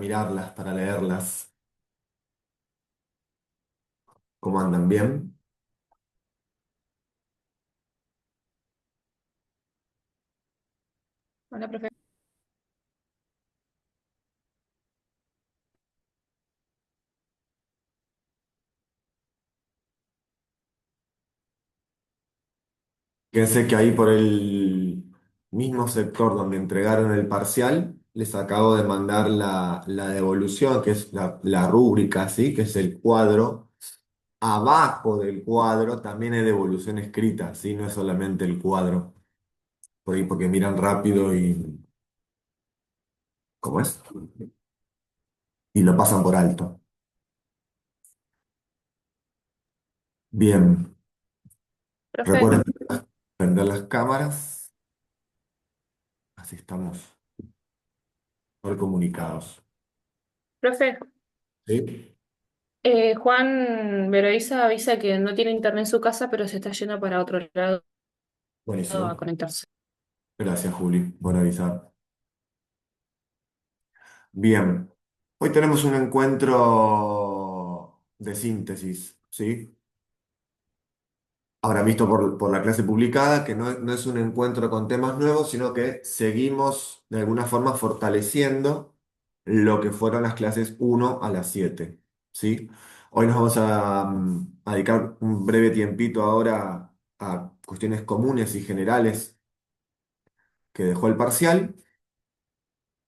mirarlas, para leerlas. ¿Cómo andan? ¿Bien? Hola, profe. Fíjense que ahí por el mismo sector donde entregaron el parcial, les acabo de mandar la devolución, que es la rúbrica, ¿sí? Que es el cuadro. Abajo del cuadro también hay devolución escrita, ¿sí? No es solamente el cuadro. Por ahí porque miran rápido y... ¿Cómo es? Y lo pasan por alto. Bien. Profe, Recuerden prender las cámaras. Así estamos mejor comunicados. profe, ¿Sí? Juan Veroiza avisa que no tiene internet en su casa, pero se está yendo para otro lado a Buenísimo. conectarse. Gracias, Juli, por avisar. Bien, hoy tenemos un encuentro de síntesis, ¿sí? Habrán visto por la clase publicada que no es un encuentro con temas nuevos, sino que seguimos de alguna forma fortaleciendo lo que fueron las clases 1 a las 7, ¿sí? Hoy nos vamos a dedicar un breve tiempito ahora a cuestiones comunes y generales que dejó el parcial.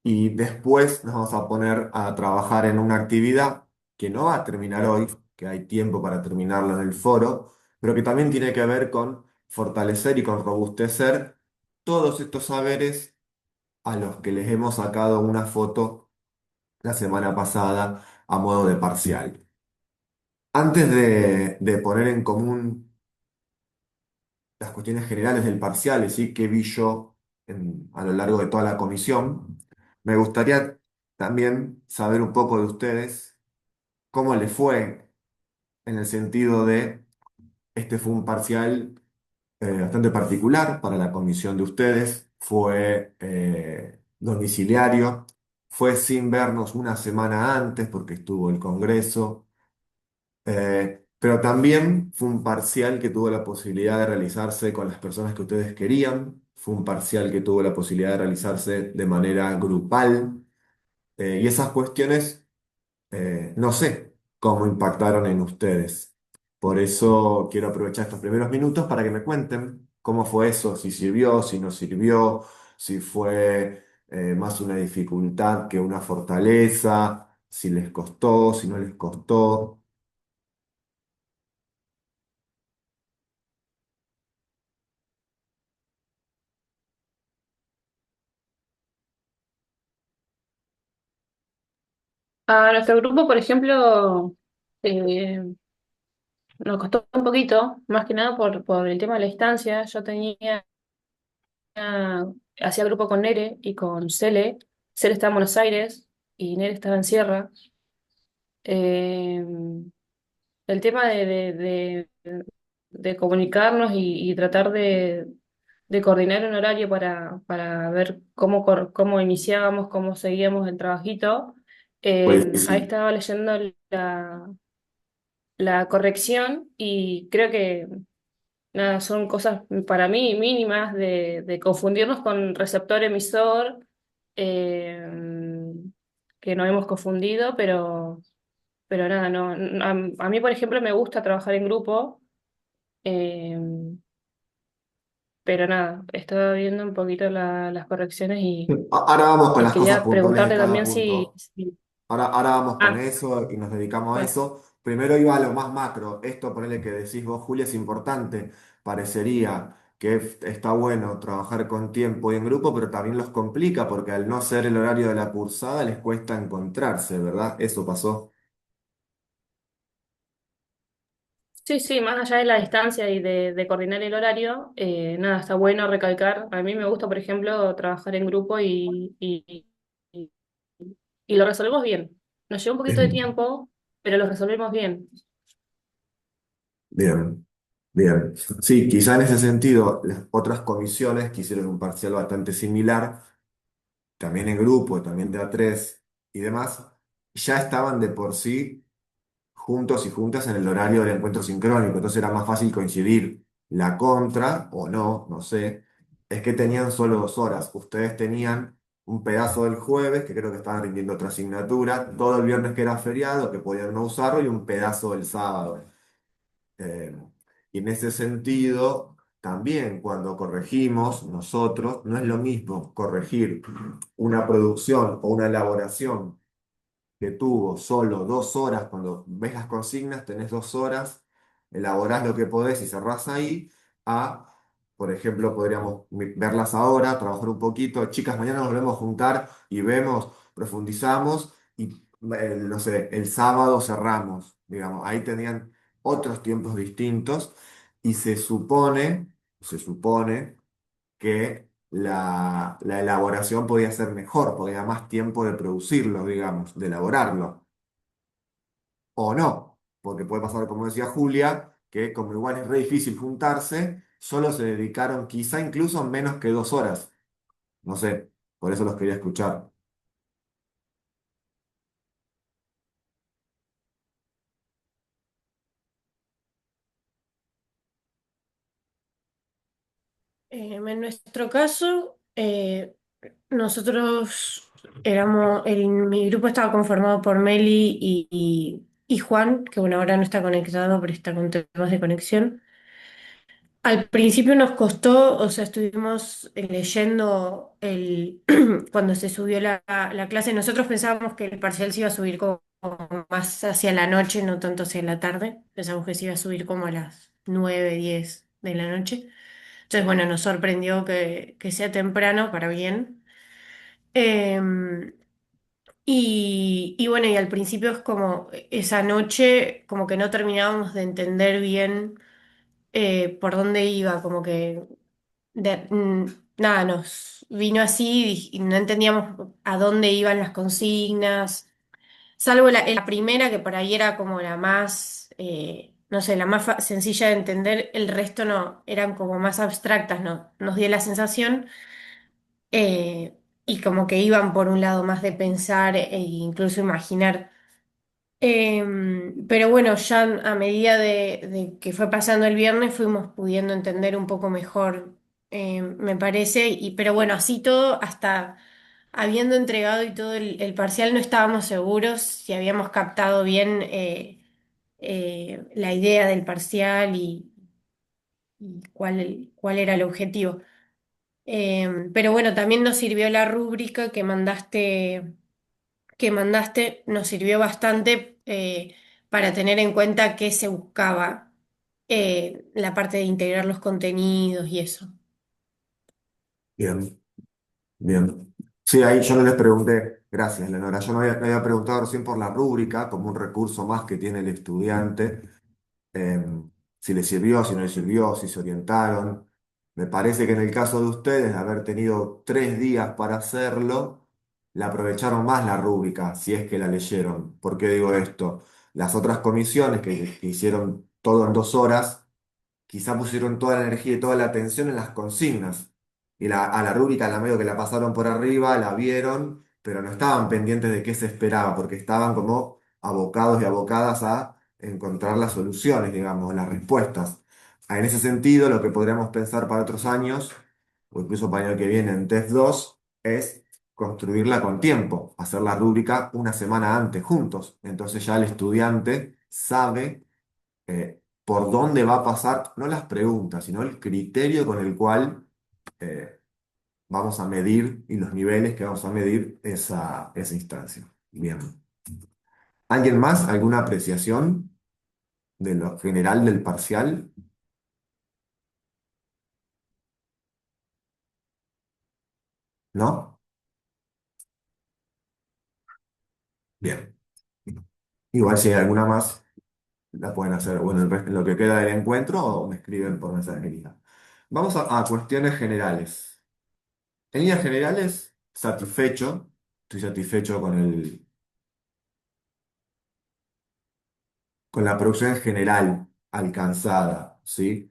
Y después nos vamos a poner a trabajar en una actividad que no va a terminar hoy, que hay tiempo para terminarlo en el foro, pero que también tiene que ver con fortalecer y con robustecer todos estos saberes a los que les hemos sacado una foto la semana pasada a modo de parcial. Antes de poner en común las cuestiones generales del parcial, y qué vi yo a lo largo de toda la comisión, me gustaría también saber un poco de ustedes cómo les fue en el sentido de, este fue un parcial bastante particular para la comisión de ustedes, fue domiciliario, fue sin vernos una semana antes porque estuvo el Congreso. Pero también fue un parcial que tuvo la posibilidad de realizarse con las personas que ustedes querían, fue un parcial que tuvo la posibilidad de realizarse de manera grupal, y esas cuestiones no sé cómo impactaron en ustedes. Por eso quiero aprovechar estos primeros minutos para que me cuenten cómo fue eso, si sirvió, si no sirvió, si fue más una dificultad que una fortaleza, si les costó, si no les costó. A nuestro grupo, por ejemplo, eh, nos costó un poquito, más que nada por el tema de la distancia. Yo hacía grupo con Nere y con Cele. Cele estaba en Buenos Aires y Nere estaba en Sierra. Eh, el tema de comunicarnos y tratar de coordinar un horario para ver cómo iniciábamos, cómo seguíamos el trabajito. Fue Ahí difícil. estaba leyendo la corrección y creo que nada, son cosas para mí mínimas de confundirnos con receptor emisor, eh, que nos hemos confundido, pero nada, a mí, por ejemplo, me gusta trabajar en grupo. eh, Pero nada, estaba viendo un poquito las correcciones Ahora vamos con y las cosas quería puntuales de preguntarte cada también punto. Ahora vamos con Ah, eso y nos dedicamos a bueno. eso. Primero iba a lo más macro. Esto, ponele que decís vos, Julia, es importante. Parecería que está bueno trabajar con tiempo y en grupo, pero también los complica porque al no ser el horario de la cursada les cuesta encontrarse, ¿verdad? Eso pasó. Sí, sí, más allá de la distancia y de coordinar el horario, nada, está bueno recalcar. A mí me gusta, por ejemplo, trabajar en grupo y, y lo resolvemos bien. Nos lleva un poquito de Bien, tiempo, pero lo resolvemos bien. bien. Bien. Sí, quizá en ese sentido, las otras comisiones que hicieron un parcial bastante similar, también en grupo, también de a tres. y demás, ya estaban de por sí juntos y juntas en el horario del encuentro sincrónico, entonces era más fácil coincidir. La contra, o no, no sé, es que tenían solo 2 horas. Ustedes tenían un pedazo del jueves, que creo que estaban rindiendo otra asignatura, todo el viernes que era feriado, que podían no usarlo, y un pedazo del sábado. Eh, y en ese sentido, también cuando corregimos nosotros, no es lo mismo corregir una producción o una elaboración que tuvo solo 2 horas. Cuando ves las consignas, tenés 2 horas, elaborás lo que podés y cerrás ahí, a, por ejemplo, podríamos verlas ahora, trabajar un poquito, chicas, mañana nos volvemos a juntar y vemos, profundizamos y, no sé, el sábado cerramos, digamos, ahí tenían otros tiempos distintos y se supone que la elaboración podía ser mejor, porque había más tiempo de producirlo, digamos, de elaborarlo. O no, porque puede pasar, como decía Julia, que como igual es re difícil juntarse, solo se dedicaron quizá incluso menos que 2 horas. No sé, por eso los quería escuchar. En nuestro caso, nosotros mi grupo estaba conformado por Meli y Juan, que bueno, ahora no está conectado, pero está con temas de conexión. Al principio nos costó, o sea, estuvimos leyendo cuando se subió la clase, nosotros pensábamos que el parcial se iba a subir como más hacia la noche, no tanto hacia la tarde, pensamos que se iba a subir como a las 9 10 de la noche. Entonces, bueno, nos sorprendió que sea temprano para bien. Em, y bueno, y al principio es como esa noche, como que no terminábamos de entender bien por dónde iba, como que nada, nos vino así y no entendíamos a dónde iban las consignas, salvo la primera que por ahí era como la más, no sé, la más sencilla de entender, el resto no, eran como más abstractas, ¿no? Nos dio la sensación y como que iban por un lado más de pensar e incluso imaginar. Pero bueno, ya a medida de que fue pasando el viernes fuimos pudiendo entender un poco mejor, me parece, pero bueno, así todo, hasta habiendo entregado y todo el parcial, no estábamos seguros si habíamos captado bien la idea del parcial y cuál era el objetivo. Pero bueno, también nos sirvió la rúbrica que mandaste nos sirvió bastante para tener en cuenta qué se buscaba, la parte de integrar los contenidos y eso. Bien, bien. Sí, ahí yo no les pregunté, gracias, Leonora. Yo no había preguntado recién por la rúbrica como un recurso más que tiene el estudiante. eh, si les sirvió, si no les sirvió, si se orientaron. Me parece que en el caso de ustedes, de haber tenido 3 días para hacerlo, la aprovecharon más la rúbrica, si es que la leyeron. ¿Por qué digo esto? Las otras comisiones que hicieron todo en 2 horas, quizá pusieron toda la energía y toda la atención en las consignas. Y a la rúbrica, la medio que la pasaron por arriba, la vieron, pero no estaban pendientes de qué se esperaba, porque estaban como abocados y abocadas a encontrar las soluciones, digamos, las respuestas. En ese sentido, lo que podríamos pensar para otros años, o incluso para el año que viene en Test 2, es construirla con tiempo, hacer la rúbrica una semana antes juntos. Entonces ya el estudiante sabe por dónde va a pasar, no las preguntas, sino el criterio con el cual eh, vamos a medir y los niveles que vamos a medir esa instancia. Bien. ¿Alguien más? ¿Alguna apreciación de lo general del parcial? ¿No? Bien. Igual si hay alguna más, la pueden hacer, bueno, en lo que queda del encuentro o me escriben por mensajería. Vamos a cuestiones generales. En líneas generales, satisfecho. Estoy satisfecho con la producción en general alcanzada, ¿sí?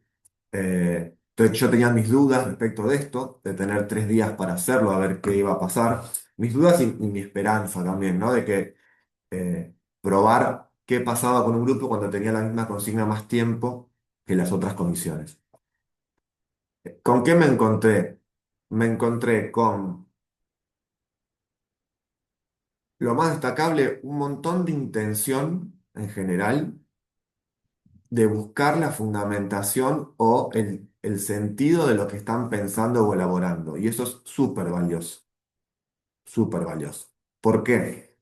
Entonces yo tenía mis dudas respecto de esto, de tener 3 días para hacerlo, a ver qué iba a pasar. mis dudas y mi esperanza también, ¿no? De que probar qué pasaba con un grupo cuando tenía la misma consigna más tiempo que las otras comisiones. ¿Con qué me encontré? Me encontré con lo más destacable, un montón de intención en general de buscar la fundamentación o el sentido de lo que están pensando o elaborando. Y eso es súper valioso, súper valioso. ¿Por qué?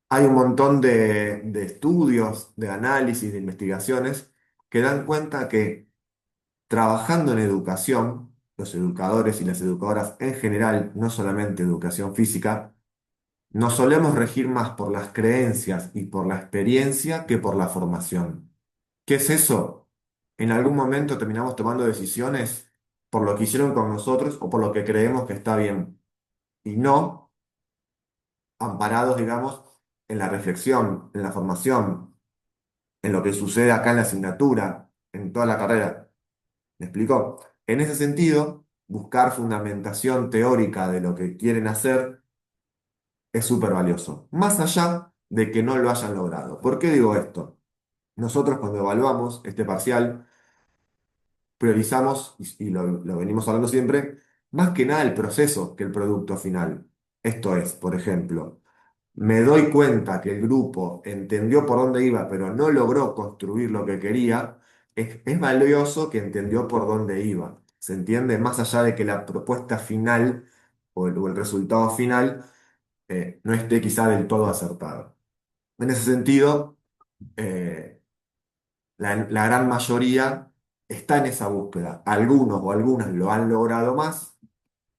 Hay un montón de estudios, de análisis, de investigaciones que dan cuenta que trabajando en educación, los educadores y las educadoras en general, no solamente educación física, nos solemos regir más por las creencias y por la experiencia que por la formación. ¿Qué es eso? En algún momento terminamos tomando decisiones por lo que hicieron con nosotros o por lo que creemos que está bien, y no amparados, digamos, en la reflexión, en la formación, en lo que sucede acá en la asignatura, en toda la carrera. ¿Me explico? En ese sentido, buscar fundamentación teórica de lo que quieren hacer es súper valioso, más allá de que no lo hayan logrado. ¿Por qué digo esto? Nosotros cuando evaluamos este parcial, priorizamos, y lo venimos hablando siempre, más que nada el proceso que el producto final. Esto es, por ejemplo, me doy cuenta que el grupo entendió por dónde iba, pero no logró construir lo que quería, es valioso que entendió por dónde iba. ¿Se entiende? Más allá de que la propuesta final o el resultado final no esté quizá del todo acertado. En ese sentido, eh, la gran mayoría está en esa búsqueda. Algunos o algunas lo han logrado más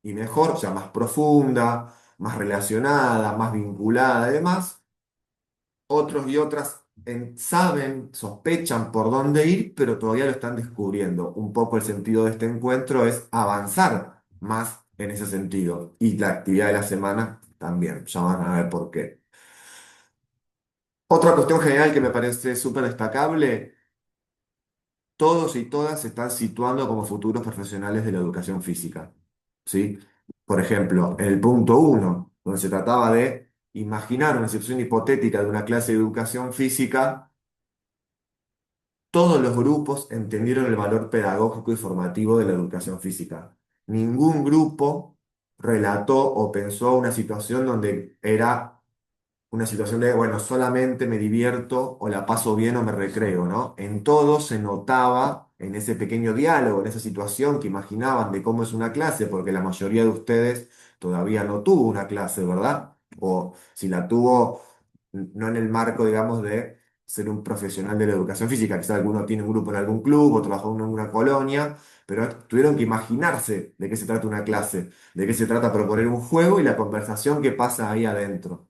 y mejor, o sea, más profunda, más relacionada, más vinculada y demás. Otros y otras saben, sospechan por dónde ir, pero todavía lo están descubriendo. Un poco el sentido de este encuentro es avanzar más en ese sentido. Y la actividad de la semana también, ya van a ver por qué. Otra cuestión general que me parece súper destacable, todos y todas se están situando como futuros profesionales de la educación física. ¿Sí? Por ejemplo, en el punto uno, donde se trataba de imaginar una situación hipotética de una clase de educación física, todos los grupos entendieron el valor pedagógico y formativo de la educación física. Ningún grupo relató o pensó una situación donde era una situación de, bueno, solamente me divierto o la paso bien o me recreo, ¿no? En todo se notaba en ese pequeño diálogo, en esa situación que imaginaban de cómo es una clase, porque la mayoría de ustedes todavía no tuvo una clase, ¿verdad? O si la tuvo, no en el marco, digamos, de ser un profesional de la educación física, quizá alguno tiene un grupo en algún club o trabajó en una colonia, pero tuvieron que imaginarse de qué se trata una clase, de qué se trata proponer un juego y la conversación que pasa ahí adentro.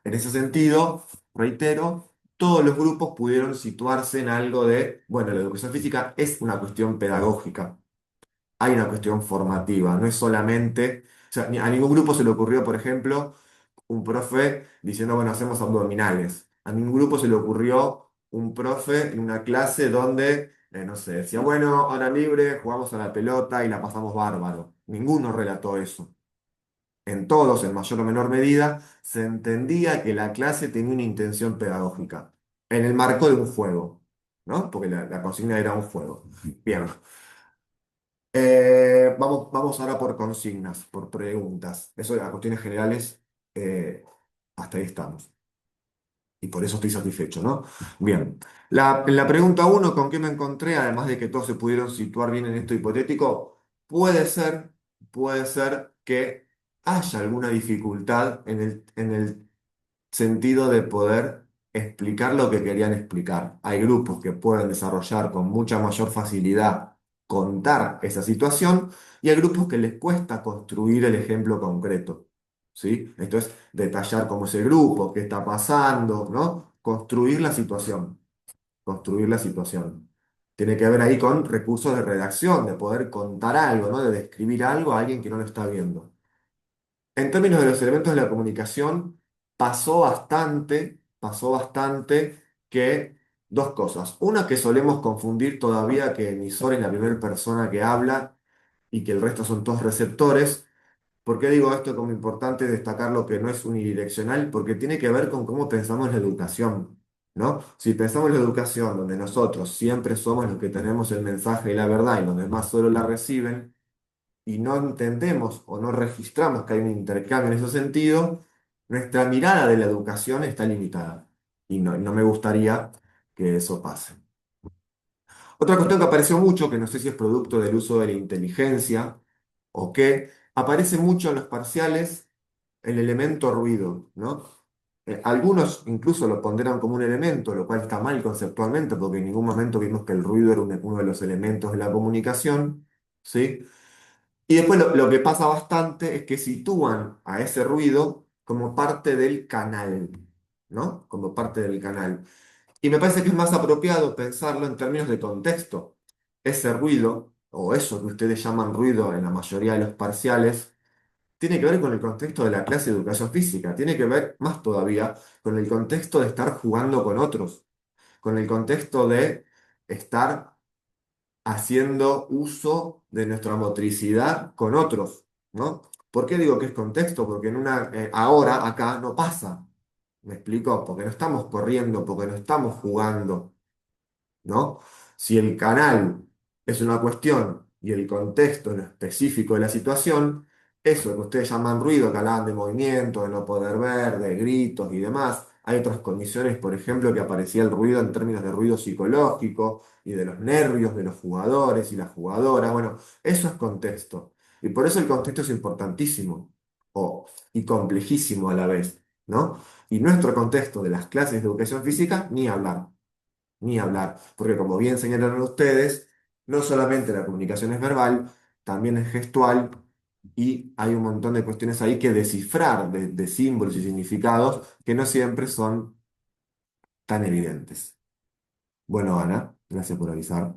En ese sentido, reitero, todos los grupos pudieron situarse en algo de, bueno, la educación física es una cuestión pedagógica, hay una cuestión formativa, no es solamente, o sea, a ningún grupo se le ocurrió, por ejemplo, un profe diciendo, bueno, hacemos abdominales. A ningún grupo se le ocurrió un profe en una clase donde, no sé, decía, bueno, hora libre, jugamos a la pelota y la pasamos bárbaro. Ninguno relató eso. En todos, en mayor o menor medida, se entendía que la clase tenía una intención pedagógica, en el marco de un juego, ¿no? Porque la consigna era un juego. Bien. Vamos ahora por consignas, por preguntas. Eso de las cuestiones generales, hasta ahí estamos. Y por eso estoy satisfecho, ¿no? Bien. En la pregunta uno, ¿con qué me encontré? Además de que todos se pudieron situar bien en esto hipotético, puede ser que haya alguna dificultad en el sentido de poder explicar lo que querían explicar. Hay grupos que pueden desarrollar con mucha mayor facilidad contar esa situación y hay grupos que les cuesta construir el ejemplo concreto. ¿Sí? Esto es detallar cómo es el grupo, qué está pasando, ¿no? Construir la situación, construir la situación. Tiene que ver ahí con recursos de redacción, de poder contar algo, ¿no? De describir algo a alguien que no lo está viendo. En términos de los elementos de la comunicación, pasó bastante que dos cosas. Una, que solemos confundir todavía que emisor es la primera persona que habla y que el resto son todos receptores. ¿Por qué digo esto como importante destacar lo que no es unidireccional? Porque tiene que ver con cómo pensamos la educación, ¿no? Si pensamos la educación donde nosotros siempre somos los que tenemos el mensaje y la verdad y los demás solo la reciben, y no entendemos o no registramos que hay un intercambio en ese sentido, nuestra mirada de la educación está limitada. Y no me gustaría que eso pase. Otra cuestión que apareció mucho, que no sé si es producto del uso de la inteligencia o qué, aparece mucho en los parciales el elemento ruido, ¿no? Algunos incluso lo ponderan como un elemento, lo cual está mal conceptualmente, porque en ningún momento vimos que el ruido era uno de los elementos de la comunicación, ¿sí? Y después lo que pasa bastante es que sitúan a ese ruido como parte del canal, ¿no? Como parte del canal. Y me parece que es más apropiado pensarlo en términos de contexto. Ese ruido, o eso que ustedes llaman ruido en la mayoría de los parciales, tiene que ver con el contexto de la clase de educación física, tiene que ver más todavía con el contexto de estar jugando con otros, con el contexto de estar haciendo uso de nuestra motricidad con otros, ¿no? ¿Por qué digo que es contexto? Porque ahora, acá, no pasa. ¿Me explico? Porque no estamos corriendo, porque no estamos jugando, ¿no? Si el canal es una cuestión y el contexto en lo específico de la situación, eso que ustedes llaman ruido, que hablaban de movimiento, de no poder ver, de gritos y demás, hay otras condiciones, por ejemplo, que aparecía el ruido en términos de ruido psicológico y de los nervios de los jugadores y las jugadoras. Bueno, eso es contexto. Y por eso el contexto es importantísimo y complejísimo a la vez, ¿no? Y nuestro contexto de las clases de educación física, ni hablar. Ni hablar, porque como bien señalaron ustedes, no solamente la comunicación es verbal, también es gestual y hay un montón de cuestiones ahí que descifrar de símbolos y significados que no siempre son tan evidentes. Bueno, Ana, gracias por avisar.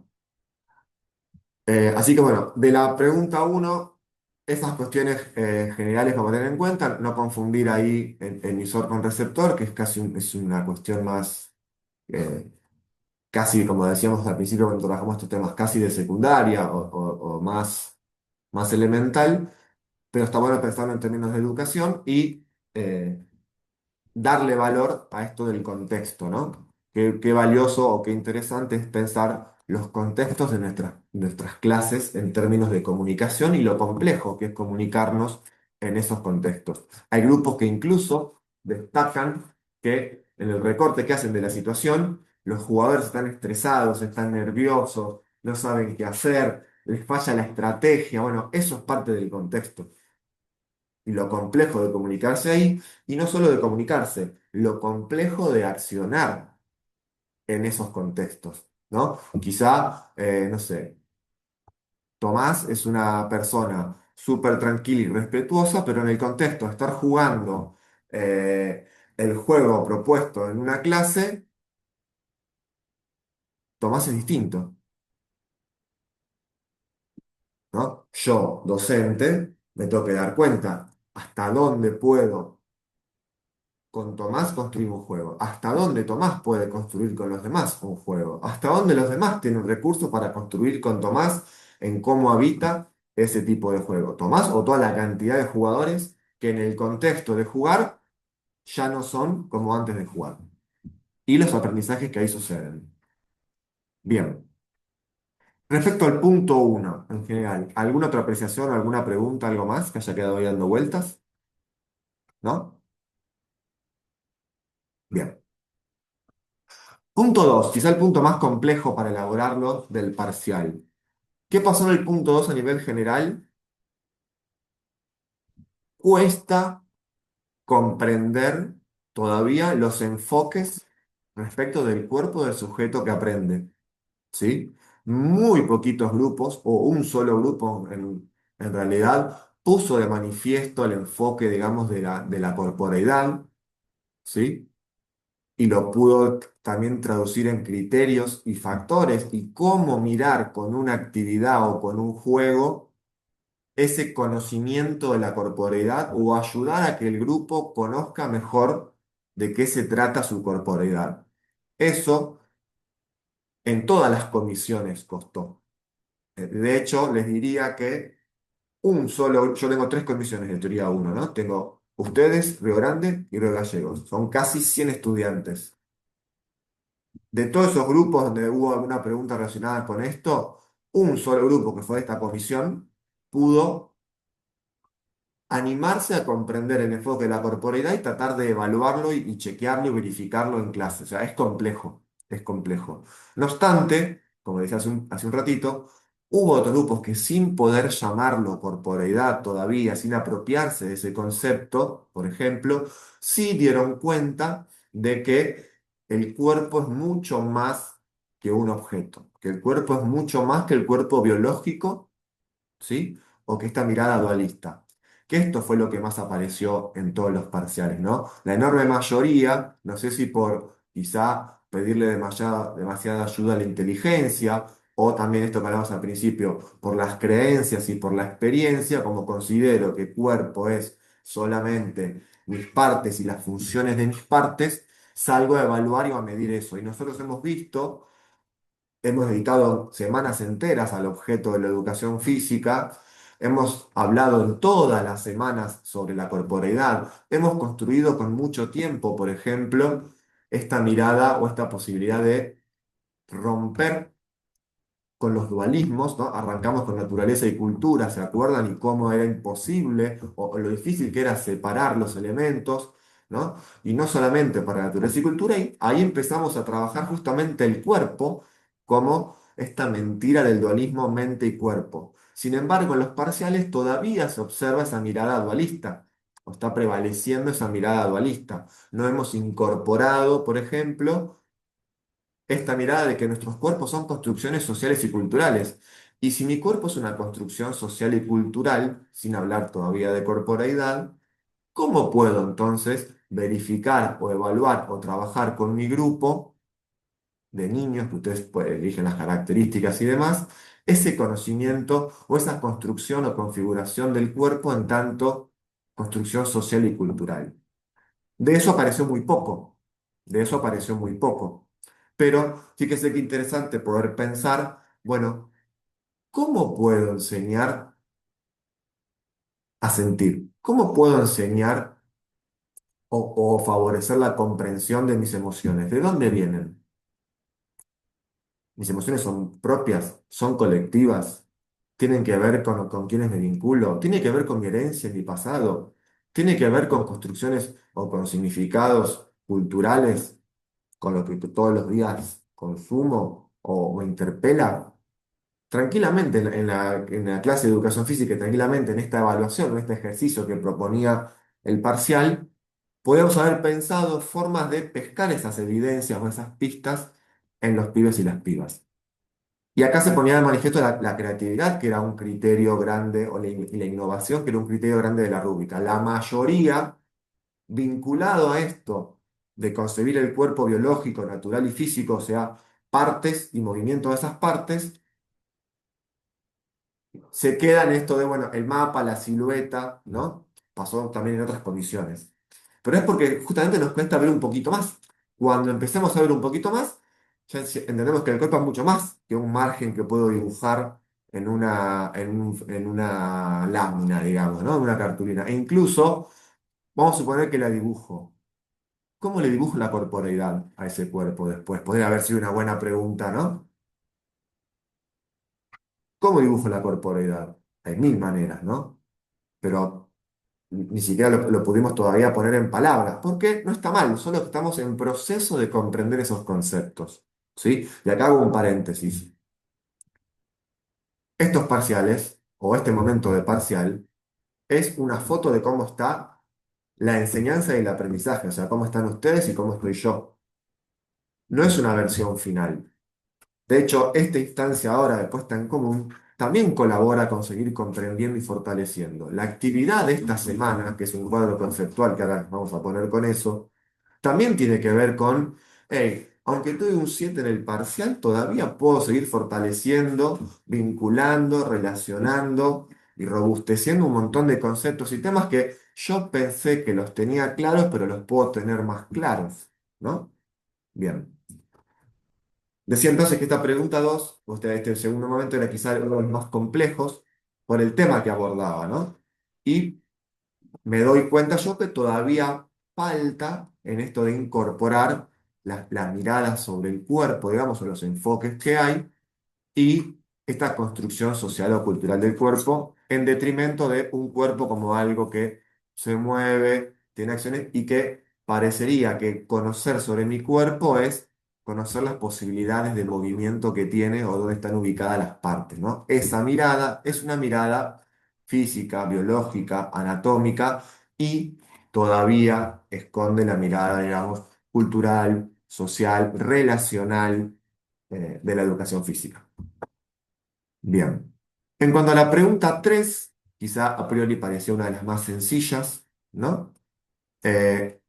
Así que bueno, de la pregunta uno, esas cuestiones generales vamos a tener en cuenta, no confundir ahí emisor con receptor, que es es una cuestión más eh, casi, como decíamos al principio cuando trabajamos estos temas, casi de secundaria o más elemental, pero está bueno pensarlo en términos de educación y eh, darle valor a esto del contexto, ¿no? Qué valioso o qué interesante es pensar los contextos de nuestras clases en términos de comunicación y lo complejo que es comunicarnos en esos contextos. Hay grupos que incluso destacan que en el recorte que hacen de la situación, los jugadores están estresados, están nerviosos, no saben qué hacer, les falla la estrategia. Bueno, eso es parte del contexto y lo complejo de comunicarse ahí, y no solo de comunicarse, lo complejo de accionar en esos contextos, ¿no? Quizá, no sé, Tomás es una persona súper tranquila y respetuosa, pero en el contexto de estar jugando el juego propuesto en una clase, Tomás es distinto, ¿no? Yo, docente, me tengo que dar cuenta hasta dónde puedo con Tomás construir un juego. ¿Hasta dónde Tomás puede construir con los demás un juego? ¿Hasta dónde los demás tienen recursos para construir con Tomás en cómo habita ese tipo de juego? Tomás o toda la cantidad de jugadores que en el contexto de jugar ya no son como antes de jugar. Y los aprendizajes que ahí suceden. Bien. Respecto al punto uno, en general, ¿alguna otra apreciación, alguna pregunta, algo más que haya quedado ahí dando vueltas? ¿No? Bien. Punto 2, quizá el punto más complejo para elaborarlo del parcial. ¿Qué pasó en el punto 2 a nivel general? Cuesta comprender todavía los enfoques respecto del cuerpo del sujeto que aprende, ¿sí? Muy poquitos grupos, o un solo grupo en realidad, puso de manifiesto el enfoque, digamos, de la corporeidad, ¿sí? Y lo pudo también traducir en criterios y factores y cómo mirar con una actividad o con un juego ese conocimiento de la corporeidad o ayudar a que el grupo conozca mejor de qué se trata su corporeidad. Eso en todas las comisiones costó. De hecho, les diría que yo tengo tres comisiones de teoría uno, ¿no? Tengo ustedes, Río Grande y Río Gallegos. Son casi 100 estudiantes. De todos esos grupos donde hubo alguna pregunta relacionada con esto, un solo grupo que fue de esta comisión pudo animarse a comprender el enfoque de la corporeidad y tratar de evaluarlo y chequearlo y verificarlo en clase. O sea, es complejo, es complejo. No obstante, como decía hace un ratito, hubo otros grupos que sin poder llamarlo corporeidad todavía, sin apropiarse de ese concepto, por ejemplo, sí dieron cuenta de que el cuerpo es mucho más que un objeto, que el cuerpo es mucho más que el cuerpo biológico, ¿sí? O que esta mirada dualista. Que esto fue lo que más apareció en todos los parciales, ¿no? La enorme mayoría, no sé si por quizá pedirle demasiada ayuda a la inteligencia, o también esto que hablamos al principio, por las creencias y por la experiencia, como considero que cuerpo es solamente mis partes y las funciones de mis partes, salgo a evaluar y a medir eso. Y nosotros hemos visto. Hemos dedicado semanas enteras al objeto de la educación física, hemos hablado en todas las semanas sobre la corporeidad, hemos construido con mucho tiempo, por ejemplo, esta mirada o esta posibilidad de romper con los dualismos, ¿no? Arrancamos con naturaleza y cultura, ¿se acuerdan? Y cómo era imposible o lo difícil que era separar los elementos, ¿no? Y no solamente para naturaleza y cultura, y ahí empezamos a trabajar justamente el cuerpo como esta mentira del dualismo mente y cuerpo. Sin embargo, en los parciales todavía se observa esa mirada dualista, o está prevaleciendo esa mirada dualista. No hemos incorporado, por ejemplo, esta mirada de que nuestros cuerpos son construcciones sociales y culturales. Y si mi cuerpo es una construcción social y cultural, sin hablar todavía de corporeidad, ¿cómo puedo entonces verificar o evaluar o trabajar con mi grupo de niños, que ustedes pues, eligen las características y demás, ese conocimiento o esa construcción o configuración del cuerpo en tanto construcción social y cultural? De eso apareció muy poco, de eso apareció muy poco. Pero fíjese qué interesante poder pensar, bueno, ¿cómo puedo enseñar a sentir? ¿Cómo puedo enseñar o favorecer la comprensión de mis emociones? ¿De dónde vienen? ¿Mis emociones son propias? ¿Son colectivas? ¿Tienen que ver con quienes me vinculo? ¿Tiene que ver con mi herencia en mi pasado? ¿Tiene que ver con construcciones o con significados culturales, con lo que todos los días consumo o me interpela? Tranquilamente en la clase de educación física, y tranquilamente en esta evaluación, en este ejercicio que proponía el parcial, podíamos haber pensado formas de pescar esas evidencias o esas pistas en los pibes y las pibas. Y acá se ponía de manifiesto la creatividad, que era un criterio grande, y la innovación, que era un criterio grande de la rúbrica. La mayoría, vinculado a esto de concebir el cuerpo biológico, natural y físico, o sea, partes y movimiento de esas partes, se queda en esto de, bueno, el mapa, la silueta, ¿no? Pasó también en otras comisiones. Pero es porque justamente nos cuesta ver un poquito más. Cuando empecemos a ver un poquito más, ya entendemos que el cuerpo es mucho más que un margen que puedo dibujar en una lámina, digamos, ¿no? En una cartulina. E incluso, vamos a suponer que la dibujo. ¿Cómo le dibujo la corporeidad a ese cuerpo después? Podría haber sido una buena pregunta, ¿no? ¿Cómo dibujo la corporeidad? Hay mil maneras, ¿no? Pero ni siquiera lo pudimos todavía poner en palabras, porque no está mal, solo que estamos en proceso de comprender esos conceptos, ¿sí? Y acá hago un paréntesis. Estos parciales, o este momento de parcial, es una foto de cómo está la enseñanza y el aprendizaje, o sea, cómo están ustedes y cómo estoy yo. No es una versión final. De hecho, esta instancia ahora de puesta en común también colabora con seguir comprendiendo y fortaleciendo. La actividad de esta semana, que es un cuadro conceptual que ahora nos vamos a poner con eso, también tiene que ver con, hey, aunque tuve un 7 en el parcial, todavía puedo seguir fortaleciendo, vinculando, relacionando y robusteciendo un montón de conceptos y temas que yo pensé que los tenía claros, pero los puedo tener más claros, ¿no? Bien. Decía entonces que esta pregunta 2, este segundo momento era quizá uno de los más complejos, por el tema que abordaba, ¿no? Y me doy cuenta yo que todavía falta en esto de incorporar la mirada sobre el cuerpo, digamos, o los enfoques que hay y esta construcción social o cultural del cuerpo en detrimento de un cuerpo como algo que se mueve, tiene acciones y que parecería que conocer sobre mi cuerpo es conocer las posibilidades de movimiento que tiene o dónde están ubicadas las partes, ¿no? Esa mirada es una mirada física, biológica, anatómica y todavía esconde la mirada, digamos, cultural, social, relacional, de la educación física. Bien. En cuanto a la pregunta 3, quizá a priori parecía una de las más sencillas, ¿no? Eh,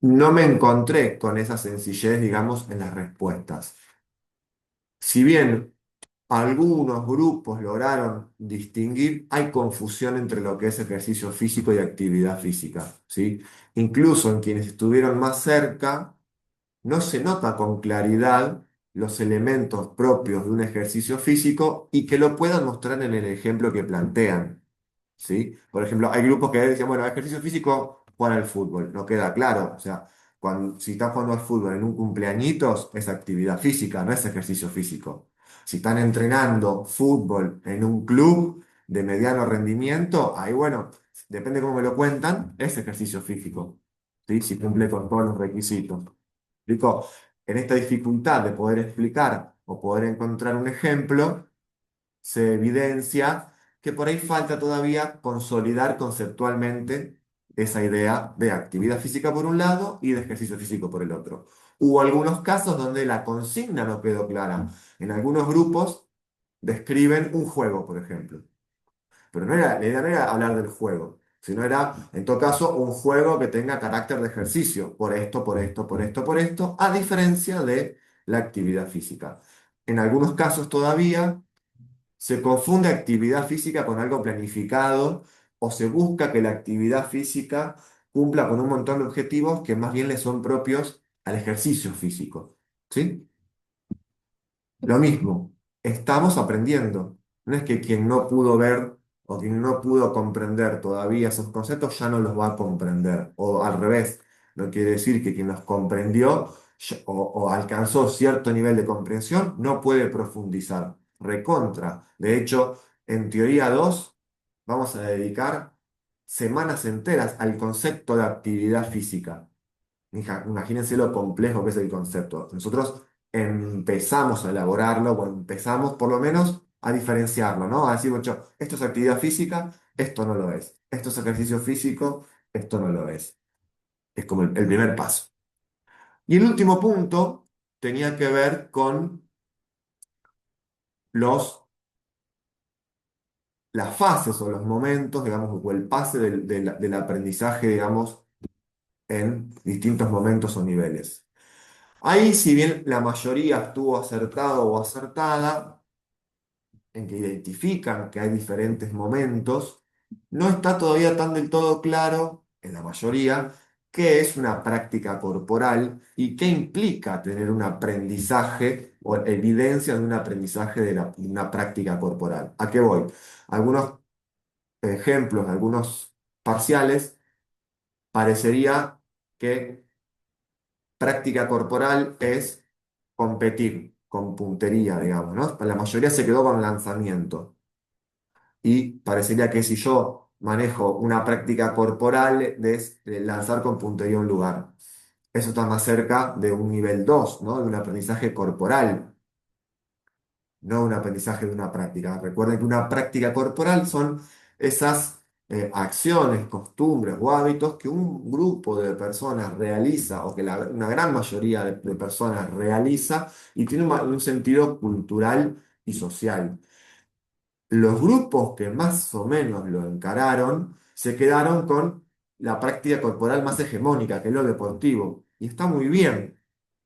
no me encontré con esa sencillez, digamos, en las respuestas. Si bien algunos grupos lograron distinguir, hay confusión entre lo que es ejercicio físico y actividad física, ¿sí? Incluso en quienes estuvieron más cerca, no se nota con claridad los elementos propios de un ejercicio físico y que lo puedan mostrar en el ejemplo que plantean, ¿sí? Por ejemplo, hay grupos que dicen, bueno, ejercicio físico, jugar al fútbol, no queda claro, o sea, si están jugando al fútbol en un cumpleañitos, es actividad física, no es ejercicio físico. Si están entrenando fútbol en un club de mediano rendimiento, ahí bueno, depende cómo me lo cuentan, es ejercicio físico, ¿sí? Si cumple con todos los requisitos. ¿Explico? En esta dificultad de poder explicar o poder encontrar un ejemplo, se evidencia que por ahí falta todavía consolidar conceptualmente esa idea de actividad física por un lado y de ejercicio físico por el otro. Hubo algunos casos donde la consigna no quedó clara. En algunos grupos describen un juego, por ejemplo. Pero no era, la idea no era hablar del juego, sino era, en todo caso, un juego que tenga carácter de ejercicio, por esto, por esto, por esto, por esto, a diferencia de la actividad física. En algunos casos todavía se confunde actividad física con algo planificado o se busca que la actividad física cumpla con un montón de objetivos que más bien le son propios al ejercicio físico. ¿Sí? Lo mismo, estamos aprendiendo. No es que quien no pudo ver o quien no pudo comprender todavía esos conceptos ya no los va a comprender. O al revés, no quiere decir que quien los comprendió o alcanzó cierto nivel de comprensión no puede profundizar. Recontra. De hecho, en teoría 2 vamos a dedicar semanas enteras al concepto de actividad física. Imagínense lo complejo que es el concepto. Nosotros empezamos a elaborarlo, o empezamos por lo menos a diferenciarlo, ¿no? A decir, mucho, esto es actividad física, esto no lo es. Esto es ejercicio físico, esto no lo es. Es como el primer paso. Y el último punto tenía que ver con los, las fases o los momentos, digamos, o el pase del aprendizaje, digamos, en distintos momentos o niveles. Ahí, si bien la mayoría estuvo acertado o acertada, en que identifican que hay diferentes momentos, no está todavía tan del todo claro, en la mayoría, qué es una práctica corporal y qué implica tener un aprendizaje o evidencia de un aprendizaje de una práctica corporal. ¿A qué voy? Algunos ejemplos, algunos parciales, parecería que práctica corporal es competir con puntería, digamos, ¿no? La mayoría se quedó con lanzamiento. Y parecería que si yo manejo una práctica corporal de lanzar con puntería a un lugar, eso está más cerca de un nivel 2, ¿no? De un aprendizaje corporal, no un aprendizaje de una práctica. Recuerden que una práctica corporal son esas acciones, costumbres o hábitos que un grupo de personas realiza o que una gran mayoría de personas realiza y tiene un sentido cultural y social. Los grupos que más o menos lo encararon se quedaron con la práctica corporal más hegemónica, que es lo deportivo. Y está muy bien,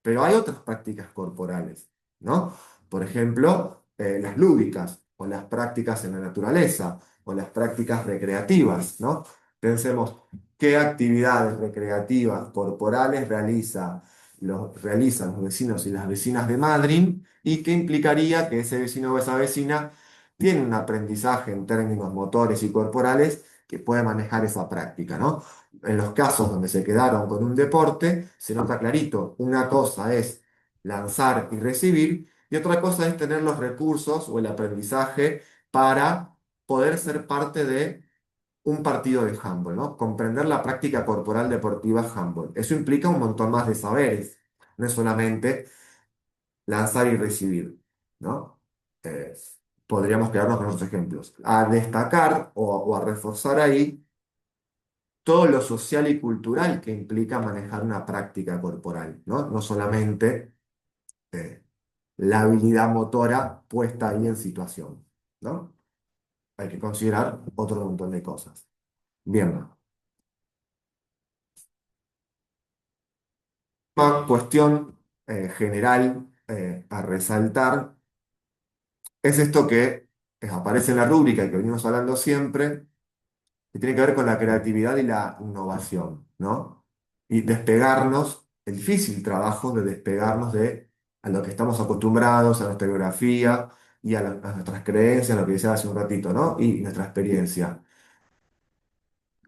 pero hay otras prácticas corporales, ¿no? Por ejemplo, las lúdicas, o las prácticas en la naturaleza, o las prácticas recreativas, ¿no? Pensemos, ¿qué actividades recreativas corporales realizan los vecinos y las vecinas de Madryn? ¿Y qué implicaría que ese vecino o esa vecina tiene un aprendizaje en términos motores y corporales que puede manejar esa práctica, ¿no? En los casos donde se quedaron con un deporte, se nota clarito, una cosa es lanzar y recibir, y otra cosa es tener los recursos o el aprendizaje para poder ser parte de un partido de handball, ¿no? Comprender la práctica corporal deportiva handball. Eso implica un montón más de saberes, no es solamente lanzar y recibir, ¿no? Eh, Podríamos quedarnos con otros ejemplos. A destacar o a reforzar ahí todo lo social y cultural que implica manejar una práctica corporal, ¿no? No solamente eh, la habilidad motora puesta ahí en situación, ¿no? Hay que considerar otro montón de cosas. Bien, una cuestión general a resaltar es esto que aparece en la rúbrica y que venimos hablando siempre, que tiene que ver con la creatividad y la innovación, ¿no? Y despegarnos, el difícil trabajo de despegarnos de a lo que estamos acostumbrados, a nuestra biografía y a nuestras creencias, lo que decía hace un ratito, ¿no? Y nuestra experiencia.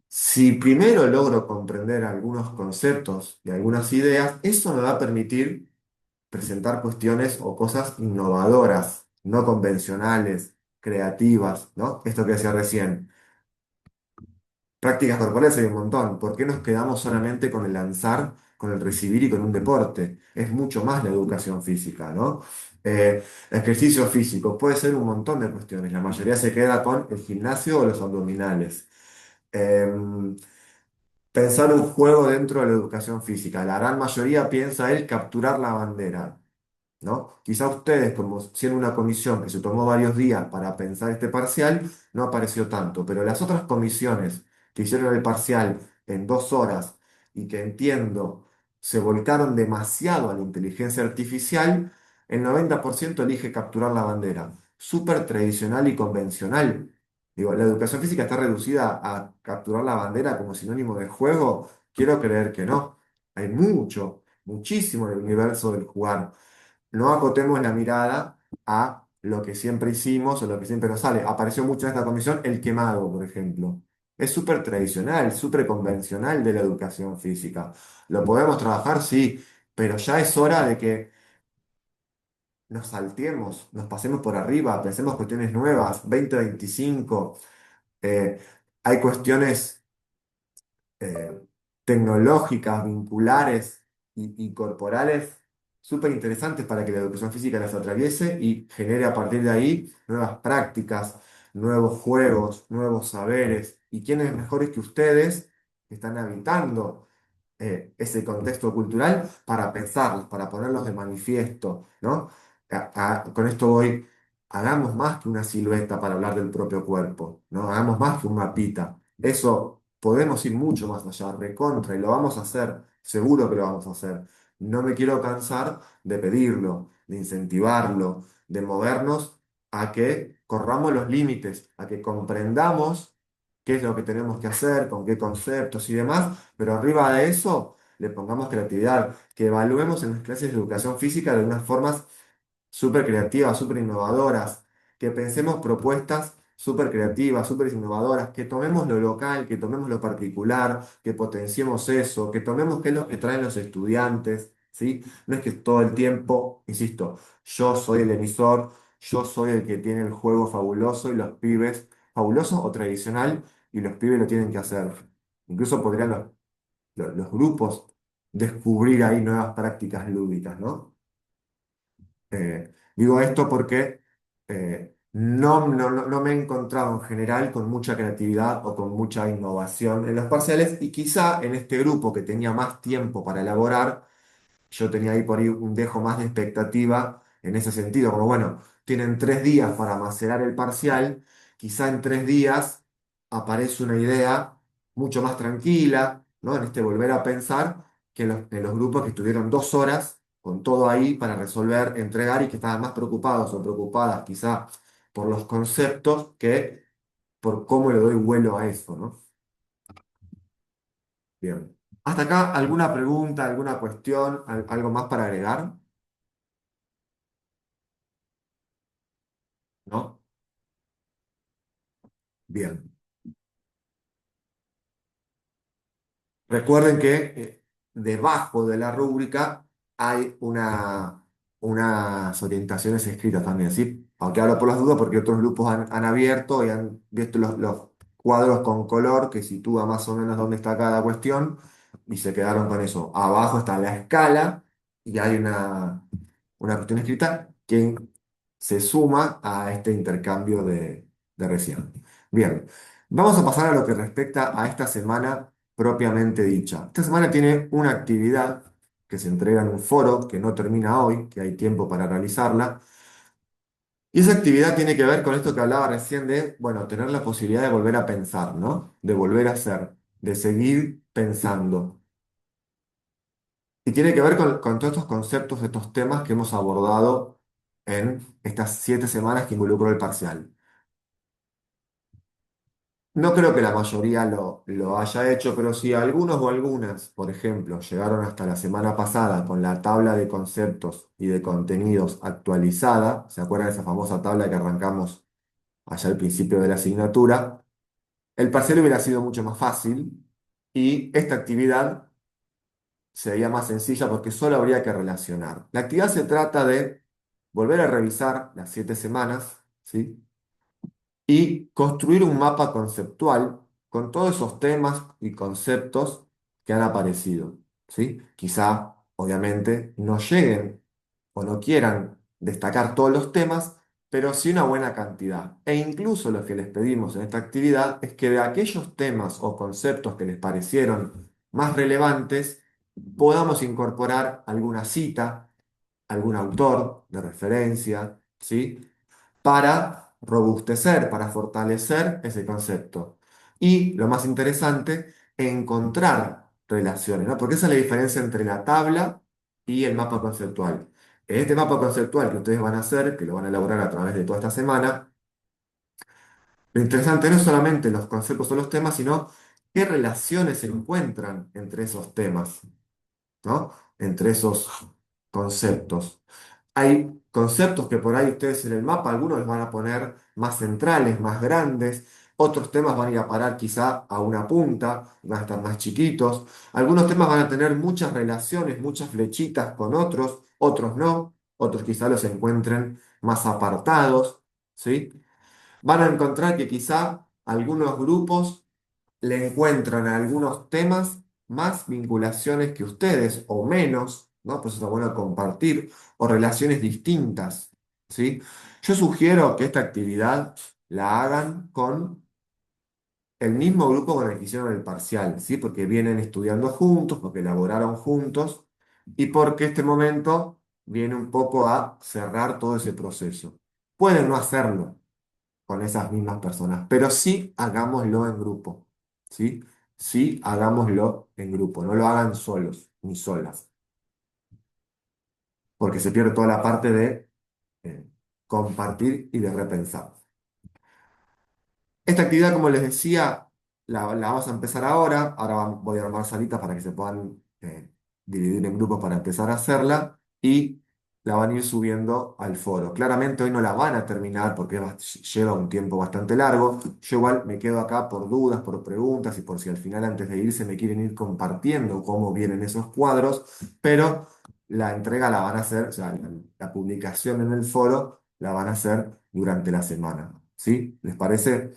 Si primero logro comprender algunos conceptos y algunas ideas, eso me va a permitir presentar cuestiones o cosas innovadoras, no convencionales, creativas, ¿no? Esto que decía recién. Prácticas corporales hay un montón. ¿Por qué nos quedamos solamente con el lanzar, con el recibir y con un deporte? Es mucho más la educación física, ¿no? Ejercicio físico, puede ser un montón de cuestiones. La mayoría se queda con el gimnasio o los abdominales. Em, Pensar un juego dentro de la educación física. La gran mayoría piensa el capturar la bandera. ¿No? Quizá ustedes, como siendo una comisión que se tomó varios días para pensar este parcial, no apareció tanto, pero las otras comisiones que hicieron el parcial en 2 horas y que entiendo se volcaron demasiado a la inteligencia artificial, el 90% elige capturar la bandera. Súper tradicional y convencional. Digo, la educación física está reducida a capturar la bandera como sinónimo de juego. Quiero creer que no. Hay mucho, muchísimo en el universo del jugar. No acotemos la mirada a lo que siempre hicimos o lo que siempre nos sale. Apareció mucho en esta comisión el quemado, por ejemplo. Es súper tradicional, súper convencional de la educación física. ¿Lo podemos trabajar? Sí, pero ya es hora de que nos salteemos, nos pasemos por arriba, pensemos cuestiones nuevas, 2025. eh, Hay cuestiones eh, tecnológicas, vinculares y corporales súper interesantes para que la educación física las atraviese y genere a partir de ahí nuevas prácticas, nuevos juegos, nuevos saberes. ¿Y quiénes mejores que ustedes que están habitando ese contexto cultural para pensarlos, para ponerlos de manifiesto, ¿no? Con esto voy, hagamos más que una silueta para hablar del propio cuerpo, ¿no? Hagamos más que un mapita. Eso podemos ir mucho más allá, recontra, y lo vamos a hacer, seguro que lo vamos a hacer. No me quiero cansar de pedirlo, de incentivarlo, de movernos a que corramos los límites, a que comprendamos qué es lo que tenemos que hacer, con qué conceptos y demás, pero arriba de eso le pongamos creatividad, que evaluemos en las clases de educación física de unas formas súper creativas, súper innovadoras, que pensemos propuestas súper creativas, súper innovadoras, que tomemos lo local, que tomemos lo particular, que potenciemos eso, que tomemos qué es lo que traen los estudiantes, ¿sí? No es que todo el tiempo, insisto, yo soy el emisor, yo soy el que tiene el juego fabuloso y los pibes, fabuloso o tradicional, y los pibes lo tienen que hacer. Incluso podrían los grupos descubrir ahí nuevas prácticas lúdicas, ¿no? Digo esto porque no me he encontrado en general con mucha creatividad o con mucha innovación en los parciales y quizá en este grupo que tenía más tiempo para elaborar, yo tenía ahí por ahí un dejo más de expectativa en ese sentido, como bueno, tienen 3 días para macerar el parcial, quizá en 3 días aparece una idea mucho más tranquila, ¿no? En este volver a pensar que en los grupos que estuvieron 2 horas con todo ahí para resolver, entregar y que estaban más preocupados o preocupadas quizá por los conceptos que por cómo le doy vuelo a eso, ¿no? Bien. Hasta acá, ¿alguna pregunta, alguna cuestión, algo más para agregar? ¿No? Bien. Recuerden que debajo de la rúbrica hay unas orientaciones escritas también, ¿sí? Aunque hablo por las dudas porque otros grupos han abierto y han visto los cuadros con color que sitúa más o menos dónde está cada cuestión y se quedaron con eso. Abajo está la escala y hay una cuestión escrita que se suma a este intercambio de recién. Bien, vamos a pasar a lo que respecta a esta semana propiamente dicha. Esta semana tiene una actividad que se entrega en un foro que no termina hoy, que hay tiempo para realizarla. Y esa actividad tiene que ver con esto que hablaba recién de, bueno, tener la posibilidad de volver a pensar, ¿no? De volver a hacer, de seguir pensando. Y tiene que ver con todos estos conceptos, estos temas que hemos abordado en estas 7 semanas que involucró el parcial. No creo que la mayoría lo haya hecho, pero si algunos o algunas, por ejemplo, llegaron hasta la semana pasada con la tabla de conceptos y de contenidos actualizada, ¿se acuerdan de esa famosa tabla que arrancamos allá al principio de la asignatura? El parcial hubiera sido mucho más fácil y esta actividad sería más sencilla porque solo habría que relacionar. La actividad se trata de volver a revisar las 7 semanas, ¿sí? Y construir un mapa conceptual con todos esos temas y conceptos que han aparecido, ¿sí? Quizá, obviamente, no lleguen o no quieran destacar todos los temas, pero sí una buena cantidad. E incluso lo que les pedimos en esta actividad es que de aquellos temas o conceptos que les parecieron más relevantes, podamos incorporar alguna cita, algún autor de referencia, ¿sí? Para robustecer, para fortalecer ese concepto. Y lo más interesante, encontrar relaciones, ¿no? Porque esa es la diferencia entre la tabla y el mapa conceptual. En este mapa conceptual que ustedes van a hacer, que lo van a elaborar a través de toda esta semana, lo interesante no es solamente los conceptos o los temas, sino qué relaciones se encuentran entre esos temas, ¿no? Entre esos conceptos. Hay conceptos que por ahí ustedes en el mapa, algunos los van a poner más centrales, más grandes, otros temas van a ir a parar quizá a una punta, van a estar más chiquitos, algunos temas van a tener muchas relaciones, muchas flechitas con otros, otros no, otros quizá los encuentren más apartados, ¿sí? Van a encontrar que quizá algunos grupos le encuentran a algunos temas más vinculaciones que ustedes o menos, ¿no? Por eso está bueno compartir, o relaciones distintas, ¿sí? Yo sugiero que esta actividad la hagan con el mismo grupo con el que hicieron el parcial, ¿sí? Porque vienen estudiando juntos, porque elaboraron juntos y porque este momento viene un poco a cerrar todo ese proceso. Pueden no hacerlo con esas mismas personas, pero sí hagámoslo en grupo, ¿sí? Sí hagámoslo en grupo, no lo hagan solos ni solas, porque se pierde toda la parte de eh, compartir y de repensar. Esta actividad, como les decía, la vamos a empezar ahora. Ahora voy a armar salitas para que se puedan dividir en grupos para empezar a hacerla y la van a ir subiendo al foro. Claramente hoy no la van a terminar porque lleva un tiempo bastante largo. Yo igual me quedo acá por dudas, por preguntas y por si al final antes de irse me quieren ir compartiendo cómo vienen esos cuadros, pero la entrega la van a hacer, o sea, la publicación en el foro la van a hacer durante la semana. ¿Sí? ¿Les parece?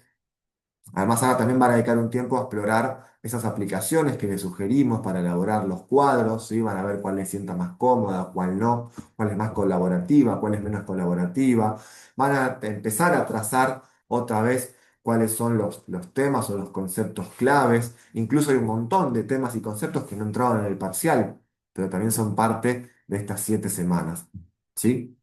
Además, ahora también van a dedicar un tiempo a explorar esas aplicaciones que les sugerimos para elaborar los cuadros, ¿sí? Van a ver cuál les sienta más cómoda, cuál no, cuál es más colaborativa, cuál es menos colaborativa. Van a empezar a trazar otra vez cuáles son los temas o los conceptos claves. Incluso hay un montón de temas y conceptos que no entraron en el parcial, pero también son parte de estas 7 semanas, ¿sí?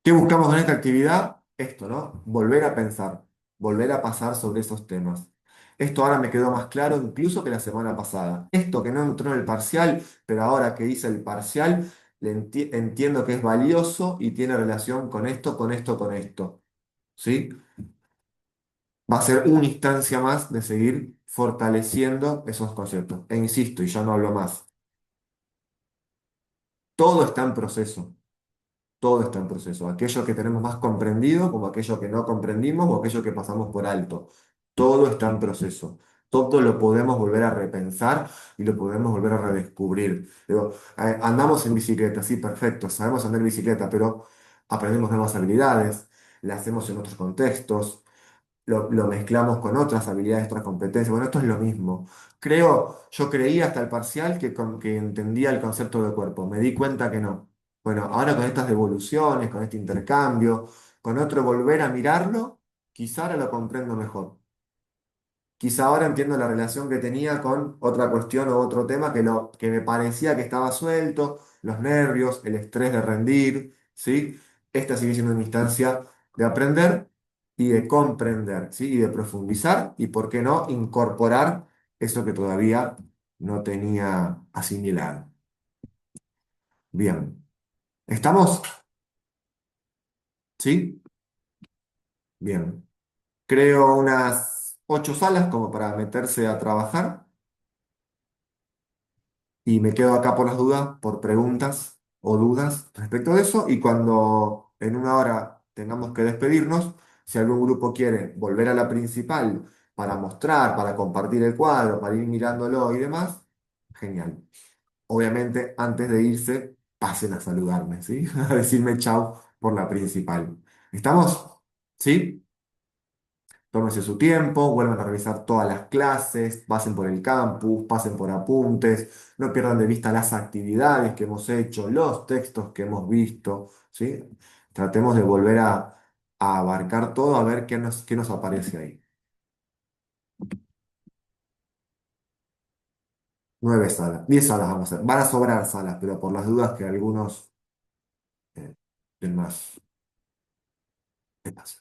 ¿Qué buscamos en esta actividad? Esto, ¿no? Volver a pensar, volver a pasar sobre esos temas. Esto ahora me quedó más claro incluso que la semana pasada. Esto que no entró en el parcial, pero ahora que hice el parcial, entiendo que es valioso y tiene relación con esto, con esto, con esto. ¿Sí? Va a ser una instancia más de seguir fortaleciendo esos conceptos. E insisto, y ya no hablo más, todo está en proceso. todo está en proceso. Aquello que tenemos más comprendido, como aquello que no comprendimos o aquello que pasamos por alto. Todo está en proceso. Todo lo podemos volver a repensar y lo podemos volver a redescubrir. Digo, andamos en bicicleta, sí, perfecto, sabemos andar en bicicleta, pero aprendemos nuevas habilidades, las hacemos en otros contextos, lo mezclamos con otras habilidades, otras competencias. Bueno, esto es lo mismo. Yo creía hasta el parcial que entendía el concepto de cuerpo. Me di cuenta que no. Bueno, ahora con estas devoluciones, con este intercambio, con otro volver a mirarlo, quizá ahora lo comprendo mejor. Quizá ahora entiendo la relación que tenía con otra cuestión o otro tema que me parecía que estaba suelto, los nervios, el estrés de rendir, ¿sí? Esta sigue siendo una instancia de aprender y de comprender, ¿sí? Y de profundizar y, ¿por qué no?, incorporar eso que todavía no tenía asimilado. Bien, ¿estamos? ¿Sí? Bien. Creo unas 8 salas como para meterse a trabajar. Y me quedo acá por las dudas, por preguntas o dudas respecto de eso. Y cuando en una hora tengamos que despedirnos, si algún grupo quiere volver a la principal para mostrar, para compartir el cuadro, para ir mirándolo y demás, genial. Obviamente, antes de irse, pasen a saludarme, ¿sí? A decirme chau por la principal. ¿Estamos? ¿Sí? Tómense su tiempo, vuelvan a revisar todas las clases, pasen por el campus, pasen por apuntes, no pierdan de vista las actividades que hemos hecho, los textos que hemos visto, ¿sí? Tratemos de volver a abarcar todo, a ver qué nos aparece ahí. 9 salas, 10 salas vamos a hacer. Van a sobrar salas, pero por las dudas que algunos den más espacio.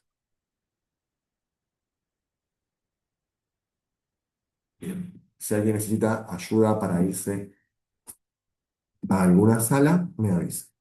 Bien. Si alguien necesita ayuda para irse a alguna sala, me avisa.